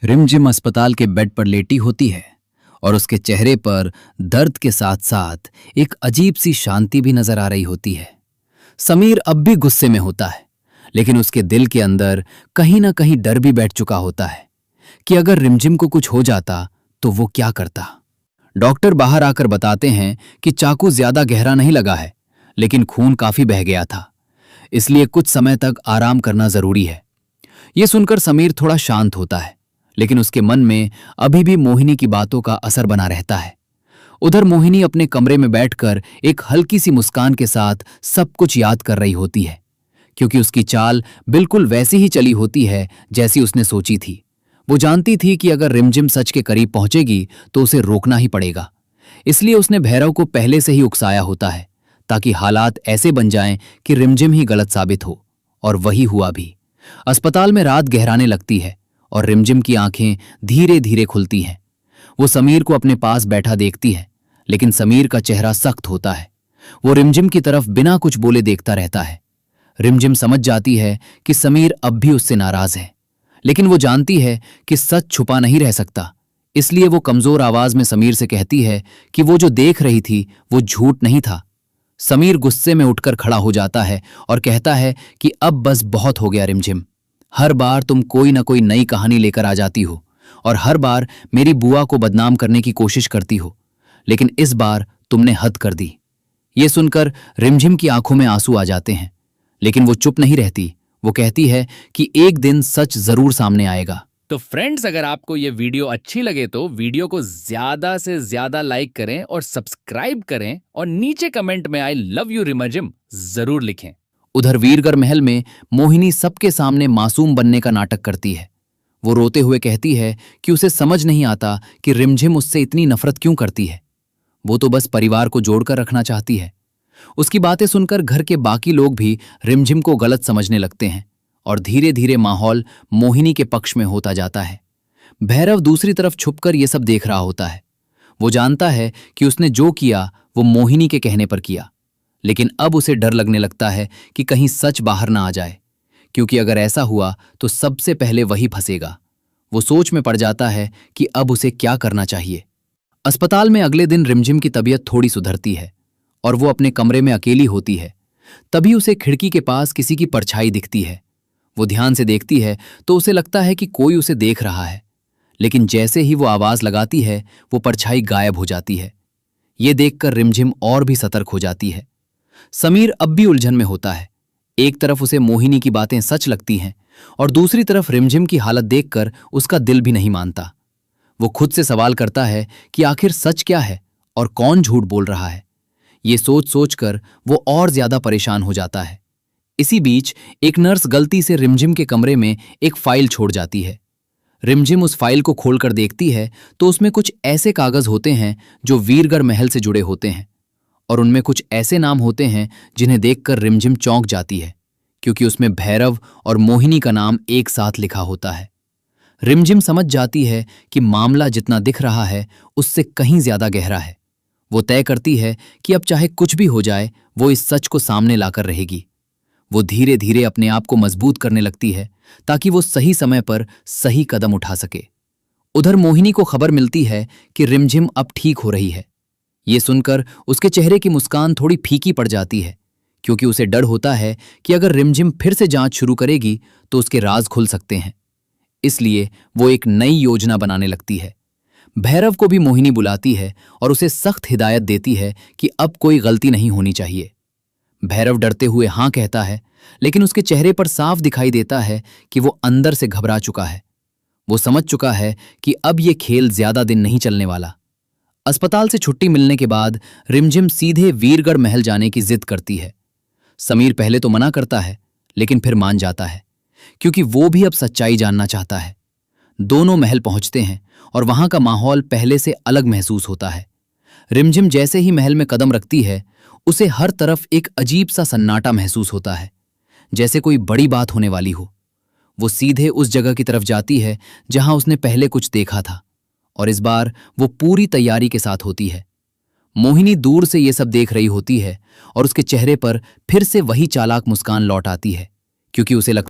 रिमझिम अस्पताल के बेड पर लेटी होती है और उसके चेहरे पर दर्द के साथ साथ एक अजीब सी शांति भी नजर आ रही होती है। समीर अब भी गुस्से में होता है, लेकिन उसके दिल के अंदर कहीं ना कहीं डर भी बैठ चुका होता है कि अगर रिमझिम को कुछ हो जाता तो वो क्या करता। डॉक्टर बाहर आकर बताते हैं कि चाकू ज्यादा गहरा नहीं लगा है, लेकिन खून काफी बह गया था, इसलिए कुछ समय तक आराम करना जरूरी है। यह सुनकर समीर थोड़ा शांत होता है, लेकिन उसके मन में अभी भी मोहिनी की बातों का असर बना रहता है। उधर मोहिनी अपने कमरे में बैठकर एक हल्की सी मुस्कान के साथ सब कुछ याद कर रही होती है, क्योंकि उसकी चाल बिल्कुल वैसी ही चली होती है जैसी उसने सोची थी। वो जानती थी कि अगर रिमझिम सच के करीब पहुंचेगी तो उसे रोकना ही पड़ेगा, इसलिए उसने भैरव को पहले से ही उकसाया होता है ताकि हालात ऐसे बन जाएं कि रिमझिम ही गलत साबित हो। और वही हुआ भी। अस्पताल में रात गहराने लगती है और रिमझिम की आंखें धीरे धीरे खुलती हैं। वो समीर को अपने पास बैठा देखती है, लेकिन समीर का चेहरा सख्त होता है। वो रिमझिम की तरफ बिना कुछ बोले देखता रहता है। रिमझिम समझ जाती है कि समीर अब भी उससे नाराज है, लेकिन वो जानती है कि सच छुपा नहीं रह सकता, इसलिए वो कमजोर आवाज में समीर से कहती है कि वो जो देख रही थी वो झूठ नहीं था। समीर गुस्से में उठकर खड़ा हो जाता है और कहता है कि अब बस बहुत हो गया रिमझिम। हर बार तुम कोई ना कोई नई कहानी लेकर आ जाती हो और हर बार मेरी बुआ को बदनाम करने की कोशिश करती हो, लेकिन इस बार तुमने हद कर दी। ये सुनकर रिमझिम की आंखों में आंसू आ जाते हैं, लेकिन वो चुप नहीं रहती। वो कहती है कि एक दिन सच जरूर सामने आएगा। तो फ्रेंड्स, अगर आपको ये वीडियो अच्छी लगे तो वीडियो को ज्यादा से ज्यादा लाइक करें और सब्सक्राइब करें और नीचे कमेंट में आई लव यू रिमझिम जरूर लिखें। उधर वीरगढ़ महल में मोहिनी सबके सामने मासूम बनने का नाटक करती है। वो रोते हुए कहती है कि उसे समझ नहीं आता कि रिमझिम उससे इतनी नफरत क्यों करती है। वो तो बस परिवार को जोड़कर रखना चाहती है। उसकी बातें सुनकर घर के बाकी लोग भी रिमझिम को गलत समझने लगते हैं और धीरे धीरे माहौल मोहिनी के पक्ष में होता जाता है। भैरव दूसरी तरफ छुपकर ये सब देख रहा होता है। वो जानता है कि उसने जो किया वो मोहिनी के कहने पर किया, लेकिन अब उसे डर लगने लगता है कि कहीं सच बाहर ना आ जाए, क्योंकि अगर ऐसा हुआ तो सबसे पहले वही फंसेगा। वो सोच में पड़ जाता है कि अब उसे क्या करना चाहिए। अस्पताल में अगले दिन रिमझिम की तबीयत थोड़ी सुधरती है और वो अपने कमरे में अकेली होती है। तभी उसे खिड़की के पास किसी की परछाई दिखती है। वो ध्यान से देखती है तो उसे लगता है कि कोई उसे देख रहा है, लेकिन जैसे ही वो आवाज लगाती है वो परछाई गायब हो जाती है। ये देखकर रिमझिम और भी सतर्क हो जाती है। समीर अब भी उलझन में होता है। एक तरफ उसे मोहिनी की बातें सच लगती हैं और दूसरी तरफ रिमझिम की हालत देखकर उसका दिल भी नहीं मानता। वो खुद से सवाल करता है कि आखिर सच क्या है और कौन झूठ बोल रहा है। ये सोच सोचकर वो और ज्यादा परेशान हो जाता है। इसी बीच एक नर्स गलती से रिमझिम के कमरे में एक फाइल छोड़ जाती है। रिमझिम उस फाइल को खोलकर देखती है तो उसमें कुछ ऐसे कागज होते हैं जो वीरगढ़ महल से जुड़े होते हैं, और उनमें कुछ ऐसे नाम होते हैं जिन्हें देखकर रिमझिम चौंक जाती है, क्योंकि उसमें भैरव और मोहिनी का नाम एक साथ लिखा होता है। रिमझिम समझ जाती है कि मामला जितना दिख रहा है उससे कहीं ज्यादा गहरा है। वो तय करती है कि अब चाहे कुछ भी हो जाए वो इस सच को सामने लाकर रहेगी। वो धीरे धीरे अपने आप को मजबूत करने लगती है ताकि वो सही समय पर सही कदम उठा सके। उधर मोहिनी को खबर मिलती है कि रिमझिम अब ठीक हो रही है। ये सुनकर उसके चेहरे की मुस्कान थोड़ी फीकी पड़ जाती है, क्योंकि उसे डर होता है कि अगर रिमझिम फिर से जांच शुरू करेगी तो उसके राज खुल सकते हैं। इसलिए वो एक नई योजना बनाने लगती है। भैरव को भी मोहिनी बुलाती है और उसे सख्त हिदायत देती है कि अब कोई गलती नहीं होनी चाहिए। भैरव डरते हुए हां कहता है, लेकिन उसके चेहरे पर साफ दिखाई देता है कि वो अंदर से घबरा चुका है। वो समझ चुका है कि अब ये खेल ज्यादा दिन नहीं चलने वाला। अस्पताल से छुट्टी मिलने के बाद रिमझिम सीधे वीरगढ़ महल जाने की जिद करती है। समीर पहले तो मना करता है, लेकिन फिर मान जाता है, क्योंकि वो भी अब सच्चाई जानना चाहता है। दोनों महल पहुंचते हैं और वहां का माहौल पहले से अलग महसूस होता है। रिमझिम जैसे ही महल में कदम रखती है उसे हर तरफ एक अजीब सा सन्नाटा महसूस होता है, जैसे कोई बड़ी बात होने वाली हो। वो सीधे उस जगह की तरफ जाती है जहां उसने पहले कुछ देखा था, और इस बार वो पूरी तैयारी के साथ होती है। मोहिनी दूर से ये सब देख रही होती है और उसके चेहरे पर फिर से वही चालाक मुस्कान लौट आती है, क्योंकि उसे लगता